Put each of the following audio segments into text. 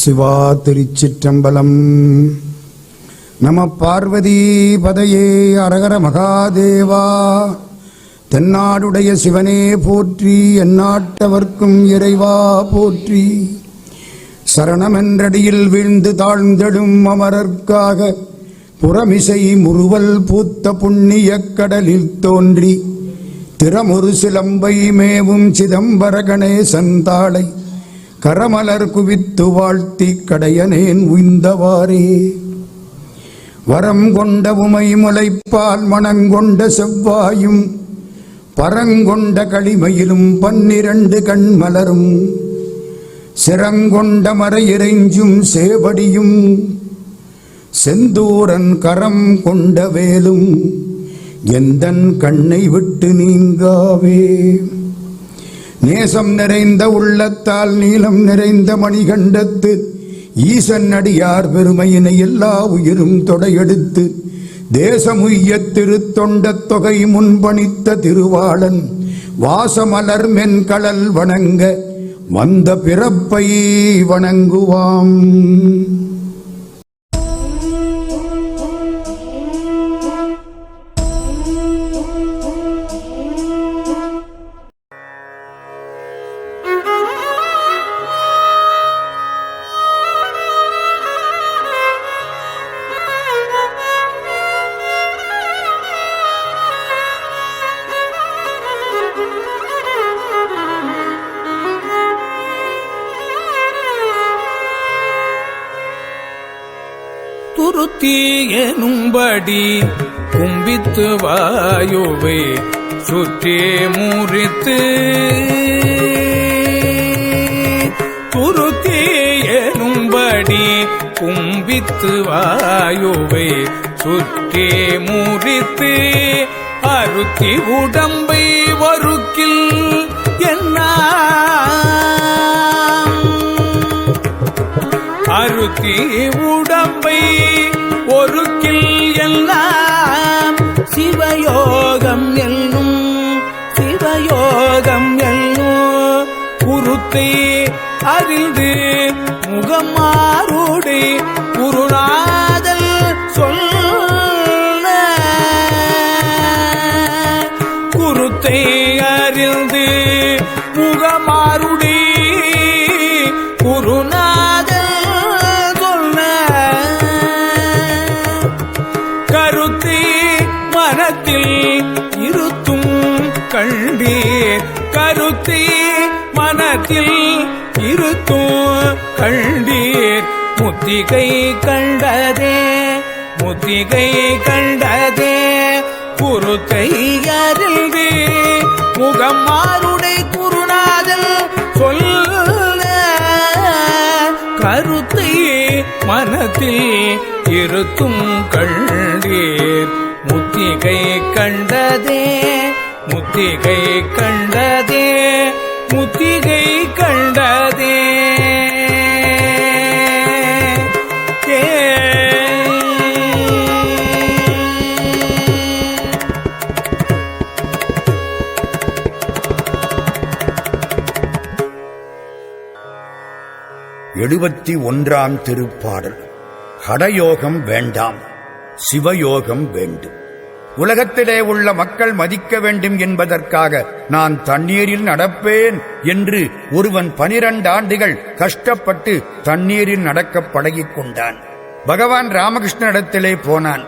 சிவா திருச்சிற்றம்பலம். நம பார்வதி பதையே அரகர மகாதேவா. தென்னாடுடைய சிவனே போற்றி, எந்நாட்டவர்க்கும் இறைவா போற்றி. சரணமென்றடியில் வீழ்ந்து தாழ்ந்தெடும் அமரர்க்காக புறமிசை முறுவல் பூத்த புண்ணிய கடலில் தோன்றி திறமொரு சிலம்பை மேவும் சிதம்பர கணேசன் தாளை கரமலர் குவித்து வாழ்த்தி கடையனேன் உய்ந்தவாறே. வரம் கொண்ட உமை முளைப்பால் மணங்கொண்ட செவ்வாயும் பரங்கொண்ட களிமையிலும் 12 கண்மலரும் சிறங்கொண்ட மறையிறைஞ்சும் சேவடியும் செந்தூரன் கரம் கொண்ட வேலும் எந்தன் கண்ணை விட்டு நீங்காவே. நேசம் நிறைந்த உள்ளத்தால் நீளம் நிறைந்த மணிகண்டத்து ஈசன் அடியார் பெருமையினை எல்லா உயிரும் தொடையெடுத்து தேசமுய்ய திருத்தொண்ட தொகை முன்பணித்த திருவாளன் வாசமலர் மென்கடல் வணங்க வந்த பிறப்பை வணங்குவாம். துருத்தி எனும்படி கும்பித்து வாயுவை சுற்றி முறித்து, துருத்தி எனும்படி கும்பித்து வாயுவை சுற்றி முறித்து அருத்தி உடம்பை வருக்கில் என்ன அருத்தி உடம்பை ஒருக்கில் எல்லாம் சிவயோகம் என்னும் சிவயோகம் என்னும் குருத்தை அறிந்து முகமாரோடு குருநாதல் சொல்ல குருத்தை அறிந்து முகமாருடி குருநாதல் கருத்தை மனத்தில் இருத்தும் கண்டீர் கருத்தை மனத்தில் இருத்தும் கண்டீர் முத்திகை கண்டதே முத்திகை கண்டதே குருத்தை அறிந்து முகமாருடை குருநாதல் சொல்ல கருத்தை மனத்தில் இருத்தும் கண்டீர் முத்திகை கண்டதே முத்திகை கண்டதே முத்திகை கண்டதே. எழுபத்தொன்றாம் திருப்பாடல். ஹடயோகம் வேண்டாம், சிவயோகம் வேண்டும். உலகத்திலே உள்ள மக்கள் மதிக்க வேண்டும் என்பதற்காக நான் தண்ணீரில் நடப்பேன் என்று ஒருவன் 12 ஆண்டுகள் கஷ்டப்பட்டு தண்ணீரில் நடக்க பழகிக் கொண்டான். பகவான் ராமகிருஷ்ணனிடத்திலே போனான்.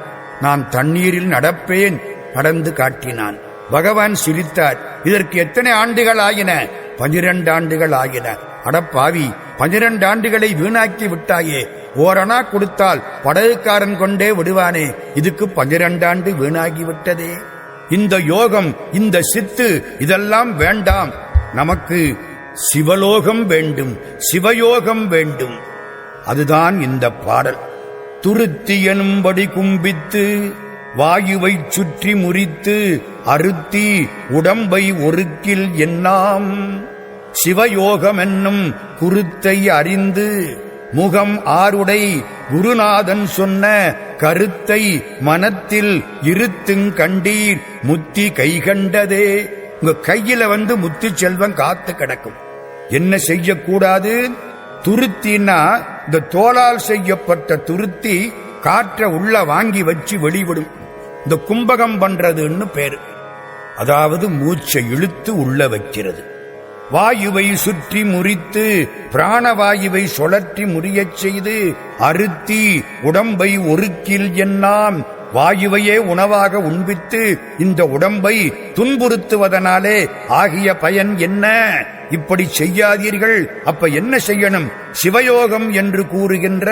நான் தண்ணீரில் நடப்பேன், நடந்து காட்டினான். பகவான் சிரித்தார். இதற்கு எத்தனை ஆண்டுகள் ஆகின? 12 ஆண்டுகள் ஆகின. அடப்பாவி, 12 ஆண்டுகளை வீணாக்கி விட்டாயே. ஓரணா கொடுத்தால் படகுக்காரன் கொண்டே விடுவானே, இதுக்கு 12 ஆண்டு வீணாகிவிட்டதே. இந்த யோகம், இந்த சித்து, இதெல்லாம் வேண்டாம். நமக்கு சிவலோகம் வேண்டும், சிவயோகம் வேண்டும். அதுதான் இந்த பாடல். துருத்தி எனும்படி கும்பித்து வாயுவை சுற்றி முறித்து அருத்தி உடம்பை ஒருக்கில் என்னாம் சிவயோகம் என்னும் குருத்தை அறிந்து முகம் ஆருடை குருநாதன் சொன்ன கருத்தை மனத்தில் இருத்துங் கண்டீர் முத்தி கைகண்டதே. உங்க கையில முத்தி செல்வம் காத்து கிடக்கும். என்ன செய்யக்கூடாது? துருத்தின்னா இந்த தோலால் செய்யப்பட்ட துருத்தி காற்ற உள்ள வாங்கி வச்சு வெளிவிடும். இந்த கும்பகம் பண்றதுன்னு பேரு. அதாவது மூச்சை இழுத்து உள்ள வைக்கிறது. வாயுவை சுற்றி முறித்து பிராணவாயுவை சுழற்றி முறியச் செய்து அறுத்தி உடம்பை ஒருக்கில் என்னாம் வாயுவையே உணவாக உண்பித்து இந்த உடம்பை துன்புறுத்துவதனாலே ஆகிய பயன் என்ன? இப்படி செய்யாதீர்கள். அப்ப என்ன செய்யணும்? சிவயோகம் என்று கூறுகின்ற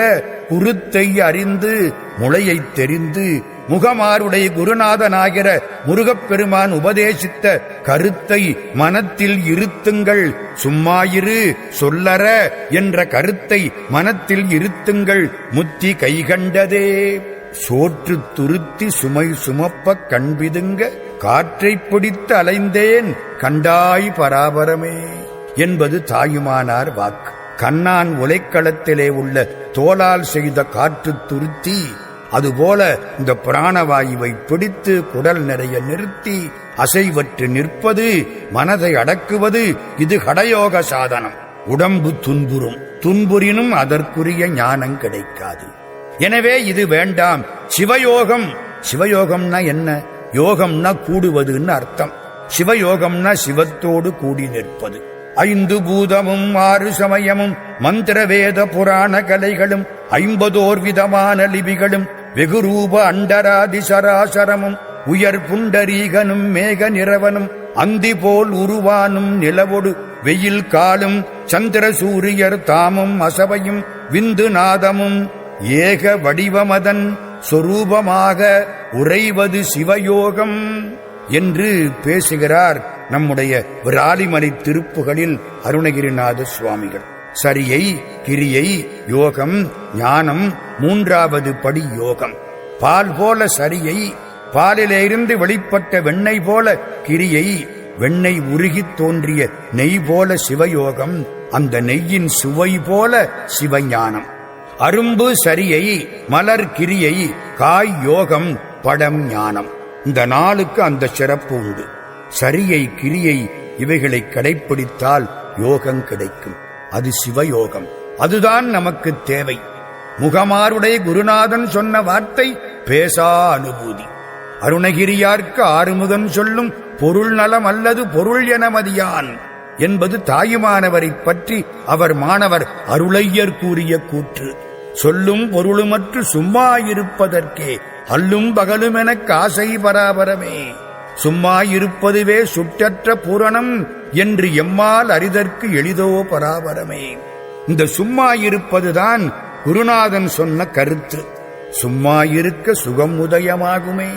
குருத்தை அறிந்து முளையை தெரிந்து முகமாருடைய குருநாதனாகிற முருகப்பெருமான் உபதேசித்த கருத்தை மனத்தில் இருத்துங்கள். சும்மாயிரு சொல்லற என்ற கருத்தை மனத்தில் இருத்துங்கள். முத்தி கைகண்டதே. சோற்று துருத்தி சுமை சுமப்ப கண்பிதுங்க காற்றை பிடித்து அலைந்தேன் கண்டாய் பராபரமே என்பது தாயுமானார் வாக்கு. கண்ணான் உலைக்களத்திலே உள்ள தோலால் செய்த காற்று துருத்தி அதுபோல இந்த பிராணவாயுவை பிடித்து குடல் நிறைய நிறுத்தி அசைவற்று நிற்பது, மனதை அடக்குவது, இது கடயோக சாதனம். உடம்பு துன்புறினும் அதற்குரிய ஞானம் கிடைக்காது. எனவே இது வேண்டாம். சிவயோகம். சிவயோகம்னா என்ன? யோகம்னா கூடுவதுன்னு அர்த்தம். சிவயோகம்னா சிவத்தோடு கூடி நிற்பது. 5 பூதமும் 6 சமயமும் மந்திர வேத புராண கலைகளும் 50 விதமான லிபிகளும் வெகுரூப அண்டராதி சராசரமும் உயர் புண்டரீகனும் மேக நிறவனும் அந்தி போல் உருவானும் நிலவொடு வெயில் காலும் சந்திர சூரியர் தாமும் அசபையும் விந்து நாதமும் ஏக வடிவமதன் சொரூபமாக உறைவது சிவயோகம் என்று பேசுகிறார் நம்முடைய விராலிமலை திருப்புகளில் அருணகிரிநாத சுவாமிகள். சரியை, கிரியை, யோகம், ஞானம், 3வது படி யோகம். பால் போல சரியை, பாலிலிருந்து வெளிப்பட்ட வெண்ணெய் போல கிரியை, வெண்ணெய் உருகித் தோன்றிய நெய் போல சிவயோகம், அந்த நெய்யின் சுவை போல சிவஞானம். அரும்பு சரியை, மலர் கிரியை, காய் யோகம், படம் ஞானம். இந்த 4க்கு அந்த சிறப்பு உண்டு. சரியை, கிரியை இவைகளை கடைப்பிடித்தால் யோகம் கிடைக்கும். அது சிவயோகம். அதுதான் நமக்கு தேவை. முகமாருடைய குருநாதன் சொன்ன வார்த்தை பேசா அனுபூதி. அருணகிரியார்க்கு ஆறுமுகன் சொல்லும் பொருள் நலம் அல்லது பொருள் என மதியான் என்பது தாயுமானவரை பற்றி அவர் மாணவர் அருளையர் கூறிய கூற்று. சொல்லும் பொருளுமற்று சும்மா இருப்பதற்கே அல்லும் பகலுமெனக் ஆசை பராபரமே. சும்மா இருப்பதுவே சுற்றற்ற பூரணம் என்று எம்மால் அறிதற்கு எளிதோ பராபரமே. இந்த சும்மா இருப்பதுதான் குருநாதன் சொன்ன கருத்து. சும்மா இருக்க சுகம் உதயமாகுமே.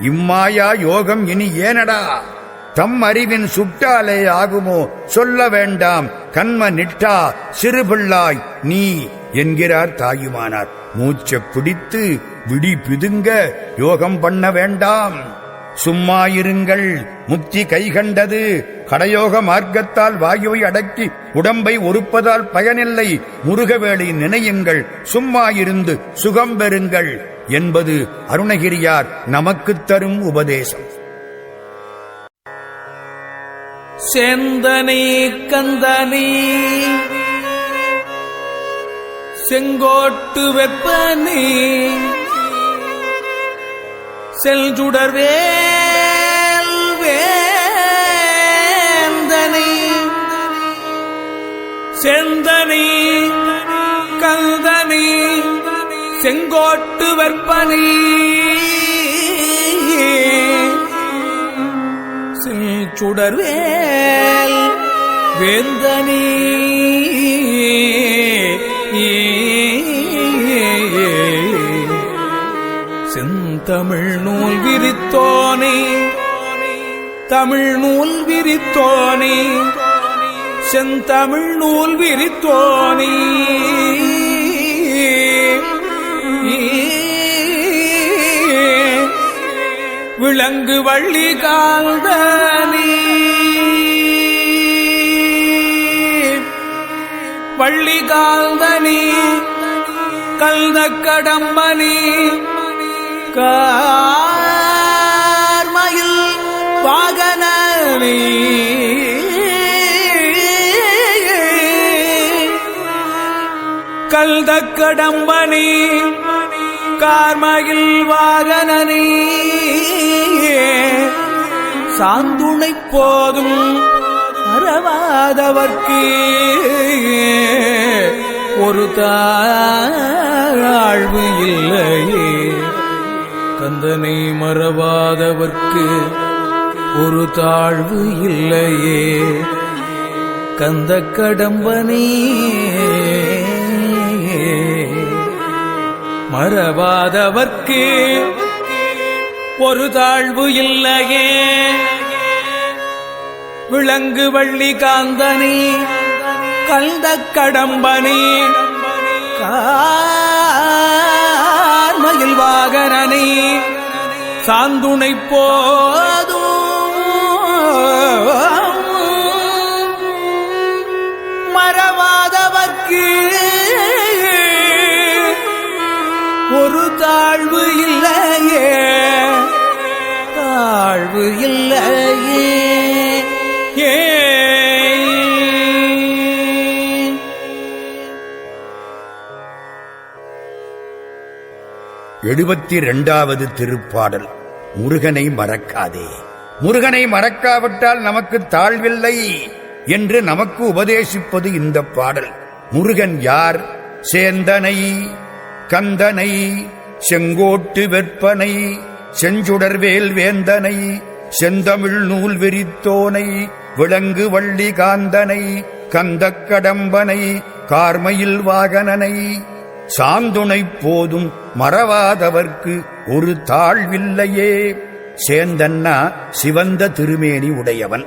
இம்மாயா யோகம் இனி ஏனடா? தம் அறிவின் சுட்டாலே ஆகுமோ? சொல்ல வேண்டாம் கண்ம நிட்டா சிறுபிள்ளாய் நீ என்கிறார் தாயுமானார். மூச்சை பிடித்து விடி பிதுங்க யோகம் பண்ண வேண்டாம். சும்மா இருங்கள். முக்தி கைகண்டது. கடயோக மார்க்கத்தால் வாயுவை அடக்கி உடம்பை ஒருப்பதால் பயனில்லை. முருகவேளை நினையுங்கள். சும்மா இருந்து சுகம் பெறுங்கள் என்பது அருணகிரியார் நமக்குத் தரும் உபதேசம். சேந்தனை கந்தனை செங்கோட்டு வெப்பனே செல்சுடர்வேல் வேந்தனை செந்தனை கந்தனை செங்கோட்டு வெப்பனை செல்சுடர்வேல் வேந்தனை செந்தமிழ் நூல் விரித்தோனே தமிழ் நூல் விரித்தோனே செந்தமிழ் நூல் விரித்தோனே விளங்கு வள்ளி கால்தனே வள்ளி கால்தனே கல்த கடம்பனே கார்மயில் வாகனனே கல்தக்கடம்பனி கார்மகில் வாகனனே சாந்துணை போதும் அறவாதவர்க்கு ஒரு தாழ்வு இல்லையே கந்தனை மறவாதவர்க்கு ஒரு தாழ்வு இல்லையே கந்த கடம்பனே மறவாதவர்க்கு ஒரு தாழ்வு இல்லையே விளங்கு வள்ளி காந்தனே கந்த கடம்பனே கார்மயில் வாகனனே சாந்துணை போதும் மறவாதவர்க்கு ஒரு தாழ்வு இல்லையே தாழ்வு இல்லையே ஏ 72வது திருப்பாடல். முருகனை மறக்காதே. முருகனை மறக்காவிட்டால் நமக்கு தாழ்வில்லை என்று நமக்கு உபதேசிப்பது இந்த பாடல். முருகன் யார்? சேந்தனை, கந்தனை, செங்கோட்டு வெற்பனை, செஞ்சுடர்வேல் வேந்தனை, செந்தமிழ் நூல் விரித்தோனை, விளங்கு வள்ளி காந்தனை, கந்தக் கடம்பனை, கார்மயில் வாகனனை, சாந்துணை போதும் மறவாதவர்க்கு ஒரு தாழ்வில்லையே. சேந்தன்னா சிவந்த திருமேனி உடையவன்.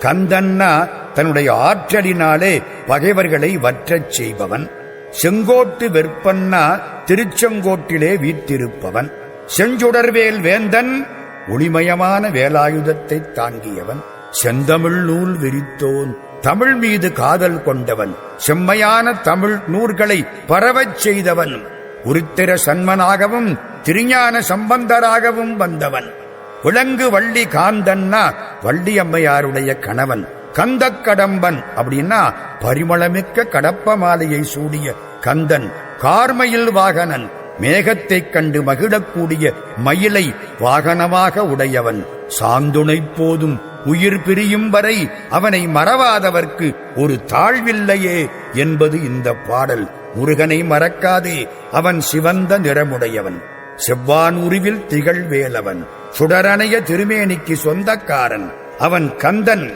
கந்தன்னா தன்னுடைய ஆற்றலினாலே பகைவர்களை வற்றச் செய்பவன். செங்கோட்டு வெற்பன்னா திருச்செங்கோட்டிலே வீற்றிருப்பவன். செஞ்சுடர்வேல் வேந்தன் ஒளிமயமான வேலாயுதத்தை தாங்கியவன். செந்தமிழ் நூல் விரித்தோன் தமிழ் மீது காதல் கொண்டவன். செம்மையான தமிழ் நூல்களை பரவச் செய்தவன். உருத்திர சன்மனாகவும் திருஞான சம்பந்தராகவும் வந்தவன். விளங்கு வள்ளி காந்தன்னா வள்ளியம்மையாருடைய கணவன். கந்தக் கடம்பன் அப்படின்னா பரிமளமிக்க கடப்ப மாலையை சூடிய கந்தன். கார்மயில் வாகனன் மேகத்தைக் கண்டு மகிழக்கூடிய மயிலை வாகனமாக உடையவன். சாந்துணை போதும் உயிர் பிரியும் வரை அவனை மறவாதவர்க்கு ஒரு தாழ்வில்லையே என்பது இந்த பாடல். முருகனை மறக்காதே, அவன் சிவந்த நிறமுடையவன். செவ்வான் உருவில் திகழ்வேலவன். சுடரணைய திருமேனிக்கு சொந்தக்காரன் அவன் கந்தன்.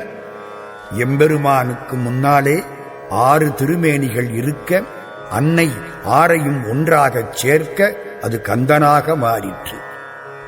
எம்பெருமானுக்கு முன்னாலே 6 திருமேனிகள் இருக்க அன்னை 6ஐயும் ஒன்றாகச் சேர்க்க அது கந்தனாக மாறிற்று.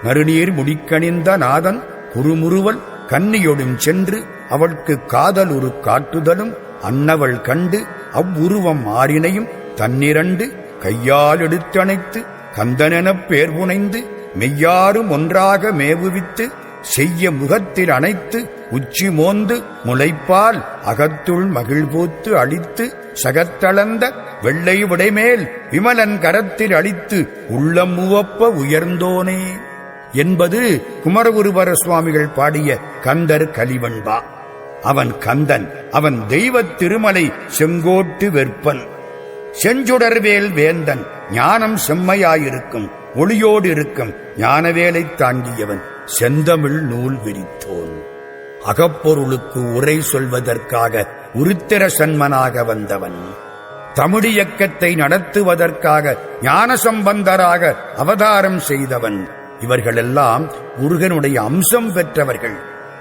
நறுநீர் முடிக்கணிந்த நாதன் குறுமுறுவல் கன்னியொடும் சென்று அவளுக்கு காதல் ஒரு காட்டுதலும் அன்னவள் கண்டு அவ்வுருவம் மாறினையும் தன்னிரண்டு கையால் எடுத்தணைத்து கந்தனெனப் பேர் புனைந்து மெய்யாரும் ஒன்றாக மேவுவித்து செய்ய முகத்தில் அணைத்து உச்சி மோந்து முளைப்பால் அகத்துள் மகிழ்பூத்து அளித்து சகத்தளந்த வெள்ளை விடைமேல் விமலன் கரத்தில் அளித்து உள்ளம் உவப்ப உயர்ந்தோனே என்பது குமரகுருபர சுவாமிகள் பாடிய கந்தர் கலிவன்பா. அவன் கந்தன். அவன் தெய்வத் திருமலை செங்கோட்டு வெற்பன். செஞ்சுடர்வேல் வேந்தன். ஞானம் செம்மையாயிருக்கும் ஒளியோடு இருக்கும் ஞானவேலை தாங்கியவன். செந்தமிழ் நூல் விரித்தோன். அகப்பொருளுக்கு உரை சொல்வதற்காக உருத்திர சன்மனாக வந்தவன். தமிழியக்கத்தை நடத்துவதற்காக ஞானசம்பந்தராக அவதாரம் செய்தவன். இவர்களெல்லாம் முருகனுடைய அம்சம் பெற்றவர்கள்.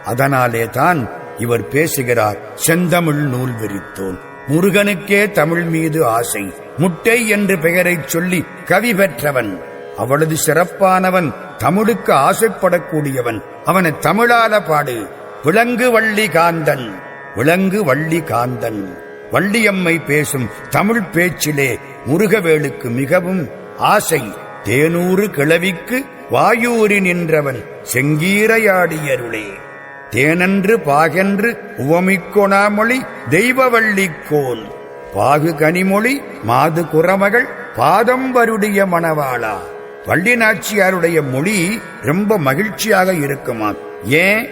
அதனாலே தான் இவர் பேசுகிறார், செந்தமிழ் நூல் விரித்தோன். முருகனுக்கே தமிழ் மீது ஆசை. முட்டை என்று பெயரைச் சொல்லி கவி பெற்றவன். அவளது சிறப்பானவன். தமிழுக்கு ஆசைப்படக்கூடியவன். அவனை தமிழால பாடு. விளங்கு வள்ளி காந்தன். விளங்கு வள்ளி காந்தன். வள்ளியம்மை பேசும் தமிழ் பேச்சிலே முருகவேளுக்கு மிகவும் ஆசை. தேனூறு கிளவிக்கு வாயூறி நின்றவன் செங்கீரையாடியருளே. தேனன்று பாகென்று உவமிக்கொணாமொழி தெய்வவள்ளிக்கோன். பாகு கனிமொழி மாது குறமகள் பாதம் வருடைய மணவாளா. வள்ளி நாச்சியாருடைய மொழி ரொம்ப மகிழ்ச்சியாக இருக்குமா. ஏன்?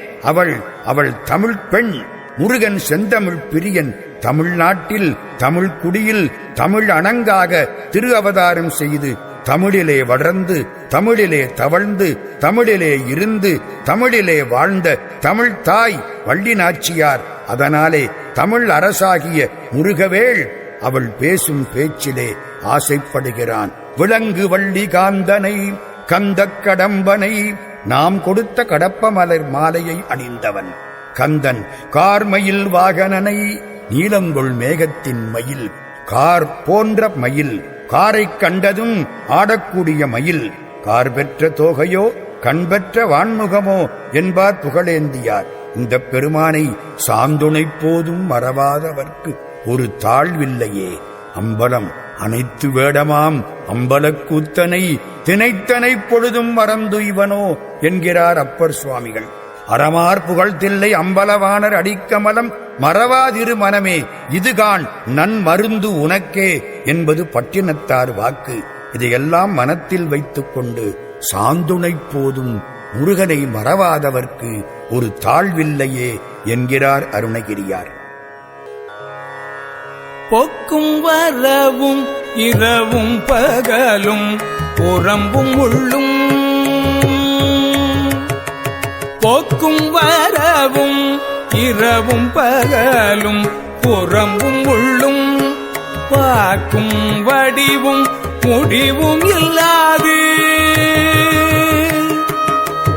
அவள் தமிழ் பெண். முருகன் செந்தமிழ் பிரியன். தமிழ்நாட்டில் தமிழ் குடியில் தமிழ் அணங்காக திரு அவதாரம் செய்து தமிழிலே வளர்ந்து தமிழிலே தவழ்ந்து தமிழிலே இருந்து தமிழிலே வாழ்ந்த தமிழ் தாய் வள்ளி நாச்சியார். அதனாலே தமிழ் அரசாகிய முருகவேள் அவள் பேசும் பேச்சிலே ஆசைப்படுகிறான். விலங்கு வள்ளி காந்தனை கந்தக் கடம்பனை நாம் கொடுத்த கடப்ப மலர் மாலையை அணிந்தவன் கந்தன். கார்மயில் வாகனனை நீலங்கொள் மேகத்தின் மயில் கார் போன்ற மயில் காரைக் கண்டதும் ஆடக்கூடிய மயில் கார் பெற்ற தோகையோ கண்பெற்ற வான்முகமோ என்பார் புகழேந்தியார். இந்த பெருமானை சாந்துணை போதும் மறவாதவர்க்கு ஒரு தாழ்வில்லையே. அம்பலம் அனைத்து வேடமாம் அம்பலக்கூத்தனை தினைத்தனை பொழுதும் மறந்து இவனோ என்கிறார் அப்பர் சுவாமிகள். அறமார் புகழ்தில்லை அம்பலவாணர் அடிக்கமலம் மறவாதிரு மனமே இதுகான் நன் மருந்து உனக்கே என்பது பட்டினத்தார் வாக்கு. இதையெல்லாம் மனத்தில் வைத்துக் கொண்டு சாந்துணை போதும் முருகனை மறவாதவர்க்கு ஒரு தாழ்வில்லையே என்கிறார் அருணகிரியார். பொக்கும் வரவும் இரவும் பகலும் புறம்பும் உள்ளும் போக்கும் வரவும் இரவும் பகலும் புறம்பும் உள்ளும் வாக்கும் வடிவும் முடிவும் இல்லாது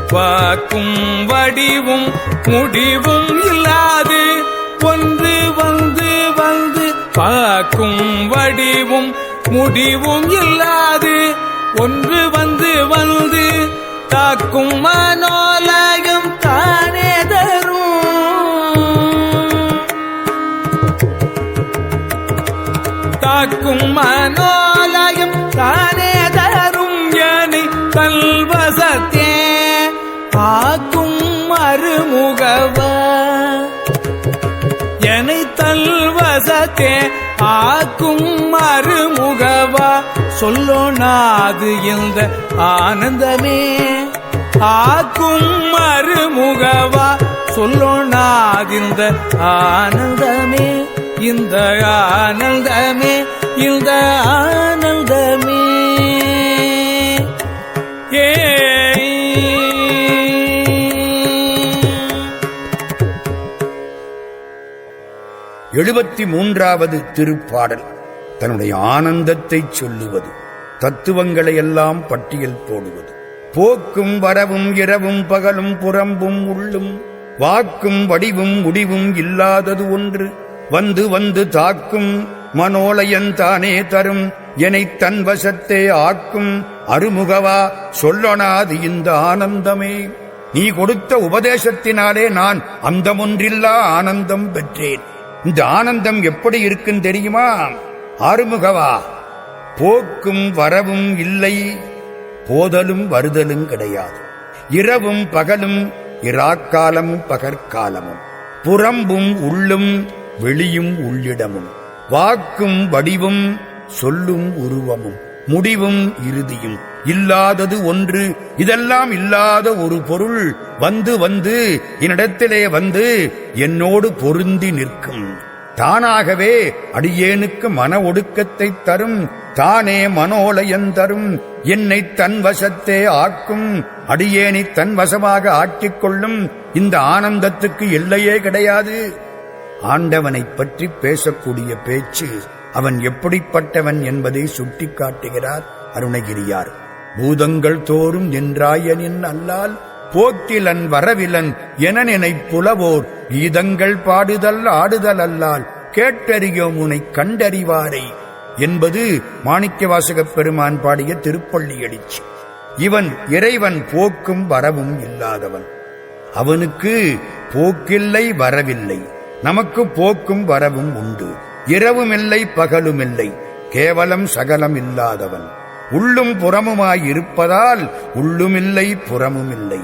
வாக்கும் வடிவும் முடிவும் இல்லாது ஒன்று வந்து வந்து பாக்கும் வடிவும் முடிவும் இல்லாது ஒன்று வந்து வந்து தாக்கும் மனோலயம் தானே தரும் தாக்கும் மனோலயம் தானே தரும் யானை கல்வசத்தே ஆக்கும் மறுமுகவா எனை தல்வசத்தே ஆக்கும் மறுமுகவா சொல்லோனாது இந்த ஆனந்தமே ஆக்கும் மறுமுகவா சொல்லோனாது இந்த ஆனந்தமே இந்த ஆனந்தமே இந்த ஆனந்தமே. ஏ 73வது திருப்பாடல் தன்னுடைய ஆனந்தத்தை சொல்லுவது, தத்துவங்களையெல்லாம் பட்டியல் போடுவது. போக்கும் வரவும் இரவும் பகலும் புறம்பும் உள்ளும் வாக்கும் வடிவும் முடிவும் இல்லாதது ஒன்று வந்து வந்து தாக்கும் மனோலயந்தானே தரும் எனைத் தன் வசத்தே ஆக்கும் அருமுகவா சொல்லொணாது இந்த ஆனந்தமே. நீ கொடுத்த உபதேசத்தினாலே நான் அந்தமொன்றில்லா ஆனந்தம் பெற்றேன். இந்த ஆனந்தம் எப்படி இருக்குன்னு தெரியுமா? ஆறுமுகவா, போக்கும் வரவும் இல்லை, போதலும் வருதலும் கிடையாது. இரவும் பகலும், இராக்காலமும் பகற்காலமும், புறம்பும் உள்ளும் வெளியும் உள்ளிடமும், வாக்கும் வடிவும் சொல்லும் உருவமும் முடிவும் இறுதியும் இல்லாதது ஒன்று. இதெல்லாம் இல்லாத ஒரு பொருள் வந்து வந்து என்னிடத்திலே வந்து என்னோடு பொருந்தி நிற்கும். தானாகவே அடியேனுக்கு மன ஒடுக்கத்தை தரும், தானே மனோலயந்தரும், என்னை தன் வசத்தே ஆக்கும், அடியேனை தன் வசமாக ஆக்கிக் கொள்ளும். இந்த ஆனந்தத்துக்கு எல்லையே கிடையாது. ஆண்டவனைப் பற்றி பேசக்கூடிய பேச்சு அவன் எப்படிப்பட்டவன் என்பதை சுட்டிக்காட்டுகிறார் அருணகிரியார். பூதங்கள் தோறும் என்றாயனின் அல்லால் போக்கிலன் வரவிலன் என நினைப் புலவோர் கீதங்கள் பாடுதல் ஆடுதல் அல்லால் கேட்டறியோம் உனை கண்டறிவாரை என்பது மாணிக்கவாசகப் பெருமான் பாடிய திருப்பள்ளி எழுச்சி. இவன் இறைவன் போக்கும் வரவும் இல்லாதவன். அவனுக்கு போக்கில்லை வரவில்லை. நமக்கு போக்கும் வரவும் உண்டு. இரவுமில்லை பகலுமில்லை, கேவலம் சகலம் இல்லாதவன். உள்ளும் புறமுமாயிருப்பதால் உள்ளுமில்லை புறமுமில்லை.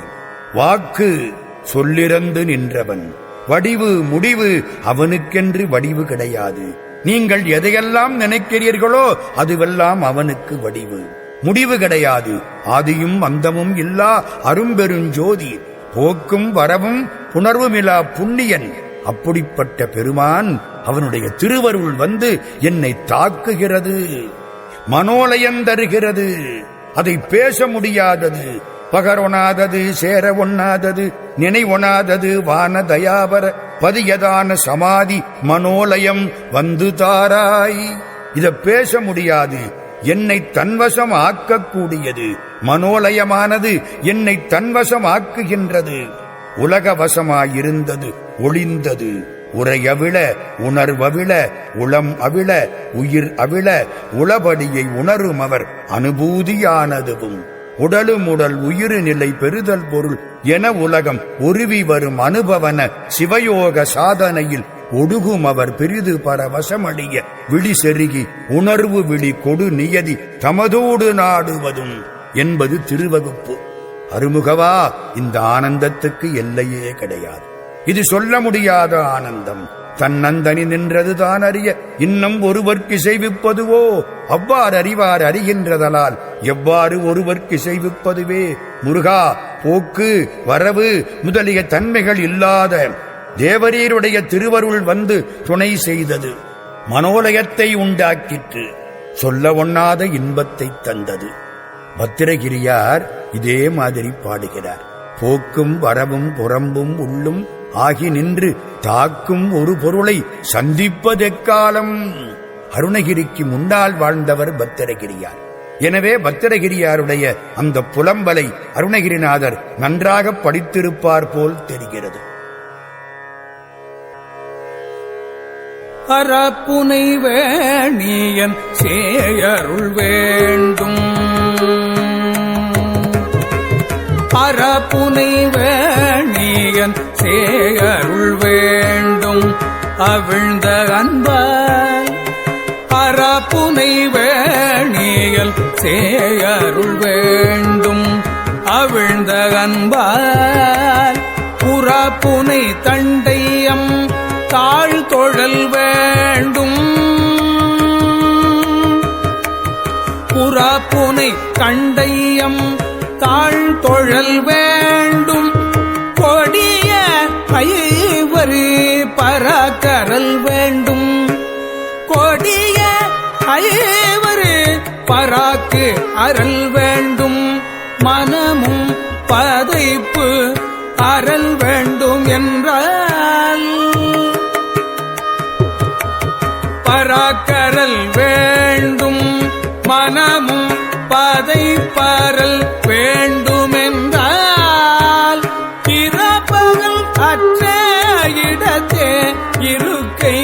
வாக்கு சொல்லிறந்து நின்றவன். வடிவு முடிவு அவனுக்கென்று வடிவு கிடையாது. நீங்கள் எதையெல்லாம் நினைக்கிறீர்களோ அதுவெல்லாம் அவனுக்கு வடிவு. முடிவு கிடையாது. ஆதியும் அந்தமும் இல்லா அரும்பெருஞ்சோதி. போக்கும் வரவும் புணர்வுமிலா புண்ணியன். அப்படிப்பட்ட பெருமான் அவனுடைய திருவருள் வந்து என்னை தாக்குகிறது, மனோலயம் தருகிறது. அதை பேச முடியாதது, பகரொணாதது, சேர ஒண்ணாதது, நினைவொணாதது, வான தயாபர பதியதான சமாதி மனோலயம் வந்து தாராய். இத பேச முடியாது, என்னை தன்வசம் ஆக்கக்கூடியது. மனோலயமானது என்னை தன்வசம் ஆக்குகின்றது. உலகவசமாயிருந்தது ஒளிந்தது. உரையவிழ உணர்வவிழ உளம் அவிழ உயிர் அவிழ உளபடியை உணரும் அவர் அனுபூதியானதுவும் உடலுமுடல் உயிரு நிலை பெறுதல் பொருள் என உலகம் உருவி வரும் அனுபவன சிவயோக சாதனையில் ஒடுகும் அவர் பெரிது பரவசமடைய விழி செருகி உணர்வு விழி கொடு நியதி தமதோடு நாடுவதும் என்பது திருவகுப்பு. அருமுகவா, இந்த ஆனந்தத்துக்கு எல்லையே கிடையாது. இது சொல்ல முடியாத ஆனந்தம். தன்னந்தனி நின்றது தான் அறிய இன்னும் ஒருவர்க்கு செய்விப்பதுவோ? அவ்வாறு அறிவார் அறிகின்றதலால் எவ்வாறு ஒருவர்க்கு செய்விப்பதுவே? முருகா, போக்கு வரவு முதலிய தன்மைகள் இல்லாத தேவரீருடைய திருவருள் வந்து துணை செய்தது. மனோலயத்தை உண்டாக்கிற்று. சொல்ல ஒண்ணாத இன்பத்தை தந்தது. பத்திரகிரியார் இதே மாதிரி பாடுகிறார். போக்கும் வரவும் புறம்பும் உள்ளும் ஆகி நின்று தாக்கும் ஒரு பொருளை சந்திப்பதெக்காலம். அருணகிரிக்கு முன்னால் வாழ்ந்தவர் பத்திரகிரியார். எனவே பத்திரகிரியாருடைய அந்த புலம்பலை அருணகிரிநாதர் நன்றாக படித்திருப்பார் போல் தெரிகிறது. அறப்புனை வேணியன் சேயருள் வேண்டும், அறப்புனை வேணியன் சேயருள் வேண்டும், அவிழ்ந்த அன்பால் அறப்புனை வேணியல் சேயருள் வேண்டும், அவிழ்ந்த அன்பால் புறப்புனை தண்டையம் தாழ் தொழல் வேண்டும், புறப்புனை கண்டையம் தாழ் தொழல் வேண்டும், கொடிய ஐவரு பராக்கரல் வேண்டும், கொடிய ஐவரு பராக்கு அறல் வேண்டும், மனமும் பதைப்பு அறல் வேண்டும் என்றால் பராக்கரல் வேண்டும், மனமும் பதைப்பரல் வேண்டுமென்றால் பிறப்பகல் அற்ற இடத்தே இருக்கை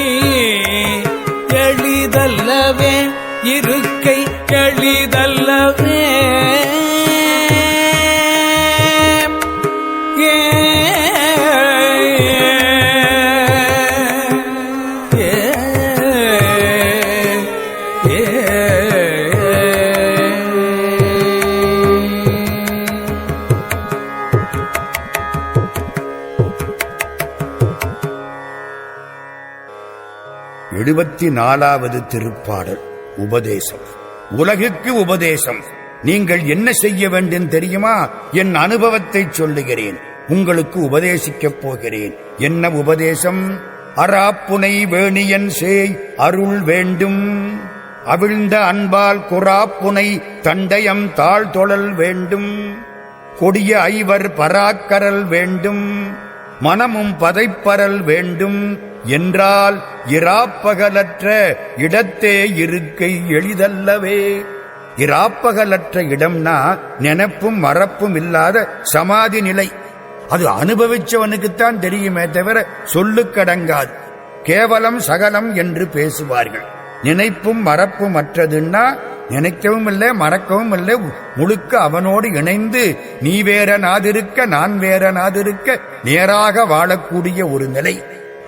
எளிதல்லவே, இருக்கை எளிதல்லவே. எழுபத்தி 4வது திருப்பாடல். உபதேசம். உலகுக்கு உபதேசம். நீங்கள் என்ன செய்ய வேண்டும் தெரியுமா? என் அனுபவத்தை சொல்லுகிறேன், உங்களுக்கு உபதேசிக்கப் போகிறேன். என்ன உபதேசம்? அராப்புனை வேணியன் சேய் அருள் வேண்டும், அவிழ்ந்த அன்பால் குறாப்புனை தண்டயம் தாழ் தொழல் வேண்டும், கொடிய ஐவர் பராக்கரல் வேண்டும், மனமும் பதைப்பரல் வேண்டும் என்றால் இராப்பகலற்ற இடத்தே இருக்கை எளிதல்லவே. இராப்பகலற்ற இடம்னா நினைப்பும் மறப்பும் இல்லாத சமாதி நிலை. அது அனுபவிச்சவனுக்குத்தான் தெரியுமே தவிர சொல்லுக்கடங்காது. கேவலம் சகலம் என்று பேசுவார்கள். நினைப்பும் மறப்பும் அற்றதுன்னா நினைக்கவும் இல்லை, மறக்கவும் இல்லை, முழுக்க அவனோடு இணைந்து நீ வேற நாதிருக்க நான் வேற நாதிருக்க நேராக வாழக்கூடிய ஒரு நிலை.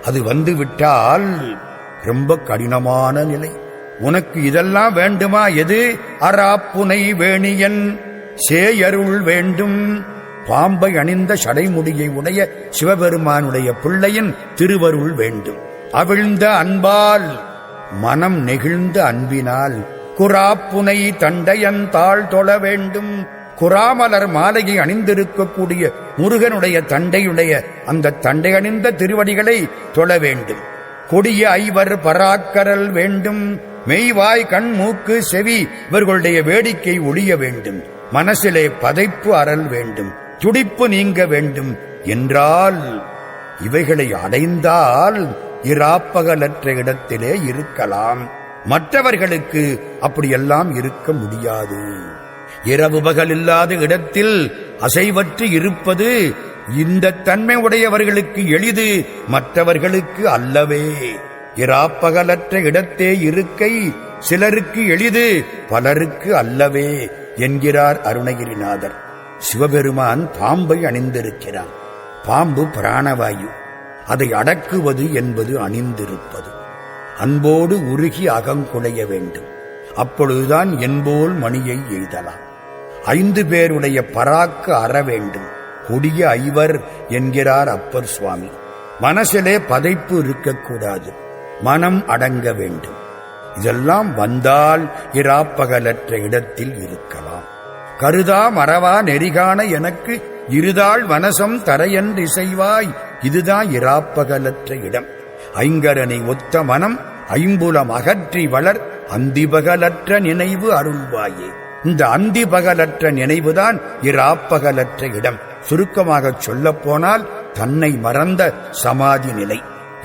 அது வந்துவிட்டால் ரொம்ப கடினமான நிலை. உனக்கு இதெல்லாம் வேண்டுமா? எது? அராப்புனை வேணியன் சேயருள் வேண்டும். பாம்பை அணிந்த சடைமுடியை உடைய சிவபெருமானுடைய பிள்ளையின் திருவருள் வேண்டும். அவிழ்ந்த அன்பால், மனம் நெகிழ்ந்த அன்பினால் குறாப்புனை தண்டையன் தாழ் தொழ வேண்டும். குராமலர் மாலையை அணிந்திருக்கக்கூடிய முருகனுடைய தண்டையுடைய அந்த தண்டை அணிந்த திருவடிகளை தொழ வேண்டும். கொடிய ஐவர் பராக்கரல் வேண்டும். மெய்வாய் கண் மூக்கு செவி இவர்களுடைய வேடிக்கை ஒழிய வேண்டும். மனசிலே பதைப்பு அறல் வேண்டும். துடிப்பு நீங்க வேண்டும் என்றால் இவைகளை அடைந்தால் இராப்பகலற்ற இடத்திலே இருக்கலாம். மற்றவர்களுக்கு அப்படியெல்லாம் இருக்க முடியாது. இரவு பகல் இல்லாத இடத்தில் அசைவற்று இருப்பது இந்த தன்மை உடையவர்களுக்கு எளிது, மற்றவர்களுக்கு அல்லவே. இராப்பகலற்ற இடத்தே இருக்கை சிலருக்கு எளிது, பலருக்கு அல்லவே என்கிறார் அருணகிரிநாதர். சிவபெருமான் பாம்பை அணிந்திருக்கிறான். பாம்பு பிராணவாயு, அதை அடக்குவது என்பது அணிந்திருப்பது. அன்போடு உருகி அகங்குலைய வேண்டும். அப்பொழுதுதான் என்போல் மணியை எய்தலாம். 5 பேருடைய பராக்கு அற வேண்டும். கொடிய ஐவர் என்கிறார் அப்பர் சுவாமி. மனசிலே பதைப்பு இருக்கக்கூடாது, மனம் அடங்க வேண்டும். இதெல்லாம் வந்தால் இராப்பகலற்ற இடத்தில் இருக்கலாம். கருதா மறவா நெறிகாண எனக்கு இருதாள் வனசம் தரையன்றிசைவாய், இதுதான் இராப்பகலற்ற இடம். ஐங்கரனை ஒத்த மனம் ஐம்புலம் அகற்றி வளர் அந்திபகலற்ற நினைவு அருள்வாயே. இந்த அந்திபகலற்ற நினைவுதான் இராப்பகலற்ற இடம். சுருக்கமாக சொல்லப் போனால் தன்னை மறந்த சமாதி நிலை.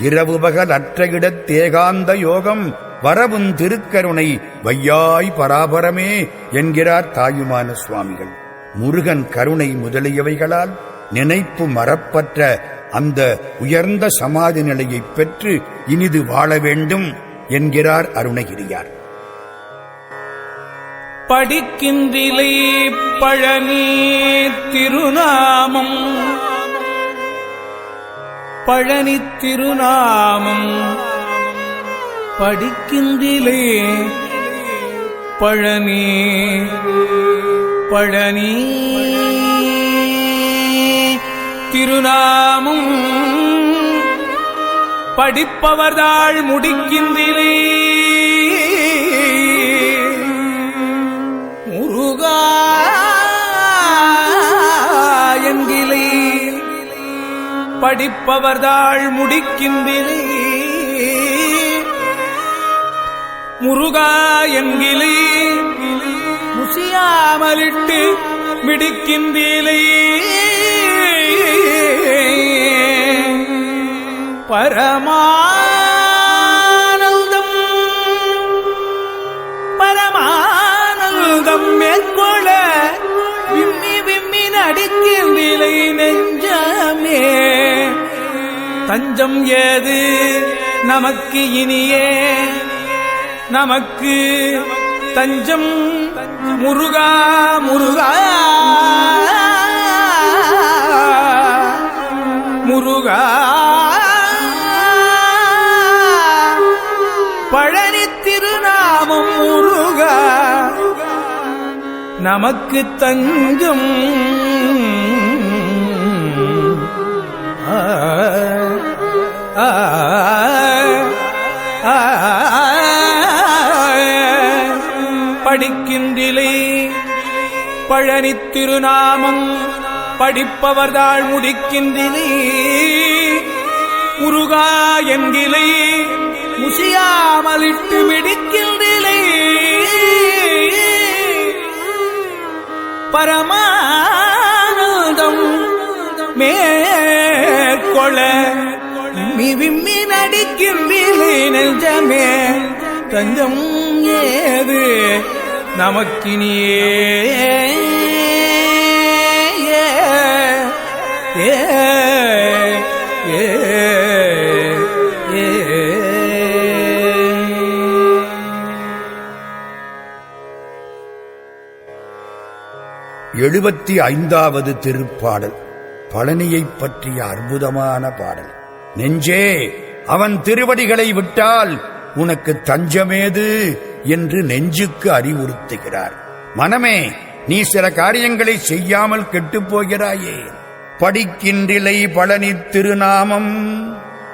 இரவு பகல் அற்ற இடத்தேகாந்த யோகம் வரவும் திருக்கருணை வையாய் பராபரமே என்கிறார் தாயுமான சுவாமிகள். முருகன் கருணை முதலியவைகளால் நினைப்பு மறப்பற்ற அந்த உயர்ந்த சமாதி நிலையை பெற்று இனிது வாழ வேண்டும் என்கிறார் அருணகிரியார். படிக்கின்றிலே பழனி திருநாமம், பழனி திருநாமம் படிக்கின்றிலே பழனி பழனி திருநாமம் படிப்பவர்தாள் முடிக்கின்றிலே முருகா என்கிலே படிப்பவர்தாள் முடிக்கின்றிலே முருகா என்கிலே முசியாமலிட்டு மிடிக்கின்றீலை பரமானந்தம் பரமானந்தம் மேற்கொள்ள விம்மி விம்மி நடிக்கின்றீலை நெஞ்சமே. தஞ்சம் ஏது நமக்கு இனியே, நமக்கு தஞ்சம் முருகா முருகா முருகா. பழனி திருநாமம் முருகா நமக்கு தஞ்சம். படிக்கின்றிலே பழனி திருநாமம் படிப்பவர்தாள் முடிக்கின்றிலே முருகா என்கிலே முசியாமலிட்டு மிடிக்கின்றிலே பரமானந்தம் மேற்கொள்ள விம்மி நடிக்கின்றிலே நெஞ்சமே. தஞ்சம் ஏது நமக்கினியே ஏ ஏ ஏ. 75வது திருப்பாடல் பழனியைப் பற்றிய அற்புதமான பாடல். நெஞ்சே, அவன் திருவடிகளை விட்டால் உனக்கு தஞ்சமேது என்று நெஞ்சுக்கு அறிவுறுத்துகிறார். மனமே, நீ சில காரியங்களை செய்யாமல் கெட்டுப் போகிறாயே. படிக்கின்றிலை பழனி திருநாமம்.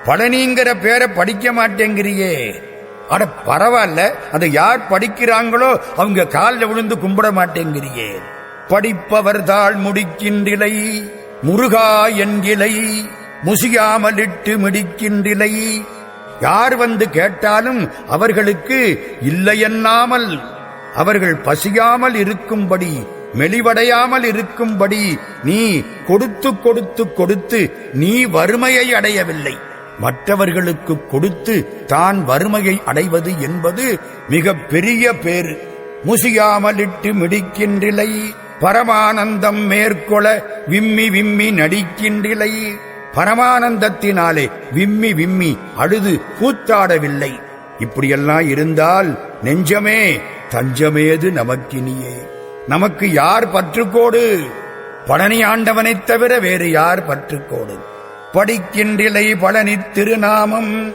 பழனிங்கிற பேரை படிக்க மாட்டேங்கிறியே. அட பரவாயில்ல, அதை யார் படிக்கிறாங்களோ அவங்க காலில் விழுந்து கும்பிட மாட்டேங்கிறியே. படிப்பவர்தாள் முடிக்கின்றிலை, முருகா என்கிலை, முசியாமலிட்டு மிடிக்கின்றிலை. யார் வந்து கேட்டாலும் அவர்களுக்கு இல்லையென்னாமல், அவர்கள் பசியாமல் இருக்கும்படி, மெலிவடையாமல் இருக்கும்படி நீ கொடுத்து கொடுத்து கொடுத்து நீ வறுமையை அடையவில்லை. மற்றவர்களுக்கு கொடுத்து தான் வறுமையை அடைவது என்பது மிக பெரிய பேறு. முசியாமலிட்டு மிடிக்கின்றிலை, பரமானந்தம் மேற்கொள விம்மி விம்மி நடிக்கின்றிலை. பரமானந்தத்தினாலே விம்மி விம்மி அழுது கூத்தாடவில்லை. இப்படியெல்லாம் இருந்தால் நெஞ்சமே தஞ்சமேது நமக்கினியே. நமக்கு யார் பற்றுக்கோடு? பழனி ஆண்டவனைத் தவிர வேறு யார் பற்றுக்கோடு? படிக்கின்றிலை பழனி திருநாமம்.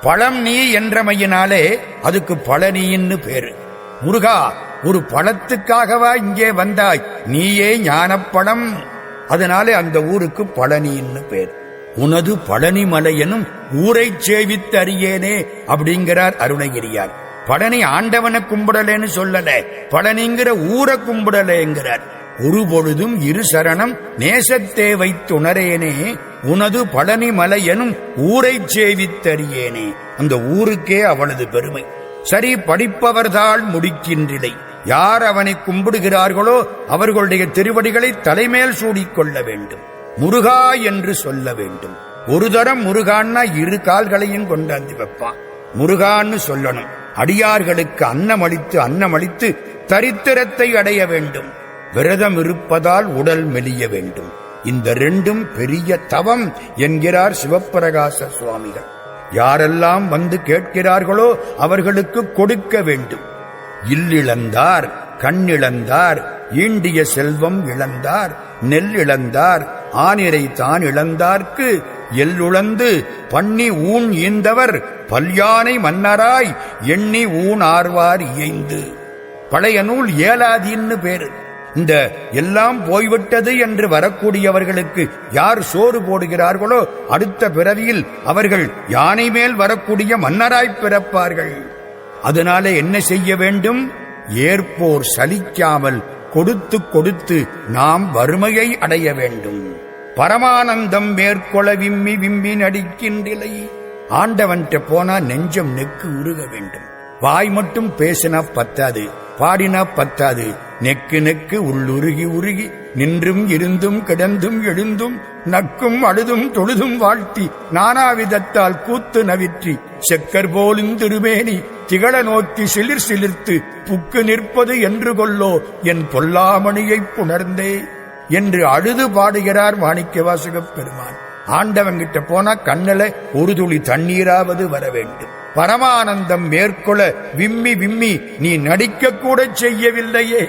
பழம் நீ என்றமையினாலே அதுக்கு பழனின்னு பேரு. முருகா, ஒரு பழத்துக்காகவா இங்கே வந்தாய்? நீயே ஞானப்பழம். அதனாலே அந்த ஊருக்கு பழனின்னு பேர். உனது பழனிமலை எனும் ஊரை சேவித்து அறியேனே அப்படிங்கிறார் அருணகிரியார். பழனி ஆண்டவனை கும்பிடலேன்னு சொல்லல, பழனிங்கிற ஊரை கும்பிடலேங்கிறார். ஒரு பொழுதும் இரு சரணம் நேசத்தே வைத்துணரேனே, உனது பழனிமலை எனும் ஊரை சேவித்தறியேனே. அந்த ஊருக்கே அவளது பெருமை. சரி, படிப்பவர்தாள் முடிக்கின்றிலை. யார் அவனை கும்பிடுகிறார்களோ அவர்களுடைய திருவடிகளை தலைமேல் சூடிக்கொள்ள வேண்டும். முருகா என்று சொல்ல வேண்டும். ஒரு தரம் முருகான்னா இரு கால்களையும் கொண்டாந்து வைப்பான். முருகான்னு சொல்லணும். அடியார்களுக்கு அன்னமளித்து அன்னமளித்து தரித்திரத்தை அடைய வேண்டும். விரதம் இருப்பதால் உடல் மெலிய வேண்டும். இந்த ரெண்டும் பெரிய தவம் என்கிறார் சிவப்பிரகாச சுவாமிகள். யாரெல்லாம் வந்து கேட்கிறார்களோ அவர்களுக்கு கொடுக்க வேண்டும். இல்லிழந்தார், கண்ணிழந்தார், ஈண்டிய செல்வம் இழந்தார், நெல் இழந்தார், ஆனிரை தான் இழந்தார்க்கு எல்லுழந்து பண்ணி ஊன் ஈந்தவர் பல்யானை மன்னராய் எண்ணி ஊன் ஆர்வார் இயைந்து. பழைய நூல் ஏலாதின்னு பேரு. இந்த எல்லாம் போய்விட்டது என்று வரக்கூடியவர்களுக்கு யார் சோறு போடுகிறார்களோ அடுத்த பிறவியில் அவர்கள் யானை மேல் வரக்கூடிய மன்னராய் பிறப்பார்கள். அதனால என்ன செய்ய வேண்டும்? ஏற்போர் சலிக்காமல் கொடுத்து கொடுத்து நாம் வறுமையை அடைய வேண்டும். பரமானந்தம் மேற்கொள விம்மி விம்மி நடிக்கின்றிலை. ஆண்டவன்ட்ட போனா நெஞ்சம் நெக்கு உருக வேண்டும். வாய் மட்டும் பேசினா பத்தாது, பாடினா பத்தாது. நெக்கு நெக்கு உள்ளுருகி உருகி நின்றும் இருந்தும் கிடந்தும் எழுந்தும் நக்கும் அழுதும் தொழுதும் வாழ்த்தி நானாவிதத்தால் கூத்து நவிற்றி செக்கர் போலும் திருமேனி திகழ நோக்கி சிலிர் சிலிர்த்து புக்கு நிற்பது என்று கொல்லோ என் பொல்லாமணியைப் புணர்ந்தே என்று அழுது பாடுகிறார் மாணிக்கவாசகப் பெருமான். ஆண்டவங்கிட்ட போனா கண்ணல ஒரு துளி தண்ணீராவது வர வேண்டும். பரமானந்தம் மேற்கொள்ள விம்மி விம்மி நீ நடிக்க கூட செய்யவில்லையே.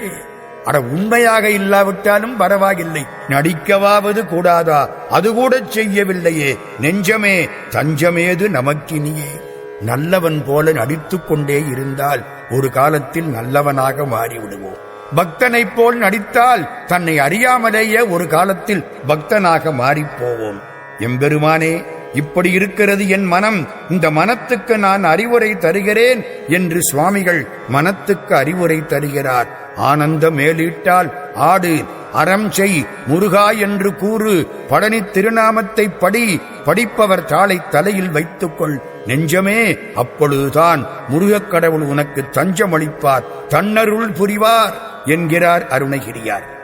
அட, உண்மையாக இல்லாவிட்டாலும் பரவாயில்லை, நடிக்கவாவது கூடாதா? அது கூட செய்யவில்லையே. நெஞ்சமே தஞ்சமேது நமக்கினியே. நல்லவன் போல நடித்துக் கொண்டே இருந்தால் ஒரு காலத்தில் நல்லவனாக மாறிவிடுவோம். பக்தனைப் போல் நடித்தால் தன்னை அறியாமலேயே ஒரு காலத்தில் பக்தனாக மாறிப்போவோம். எம்பெருமானே, இப்படி இருக்கிறது என் மனம், இந்த மனத்துக்கு நான் அறிவுரை தருகிறேன் என்று சுவாமிகள் மனத்துக்கு அறிவுரை தருகிறார். ஆனந்த மேலீட்டால் ஆடு, அறம் செய், முருகா என்று கூறு, பழனி திருநாமத்தை படி, படிப்பவர் தாளை தலையில் வைத்துக்கொள். நெஞ்சமே, அப்பொழுதுதான் முருகக் கடவுள் உனக்கு தஞ்சமளிப்பார், தன்னருள் புரிவார் என்கிறார் அருணகிரியார்.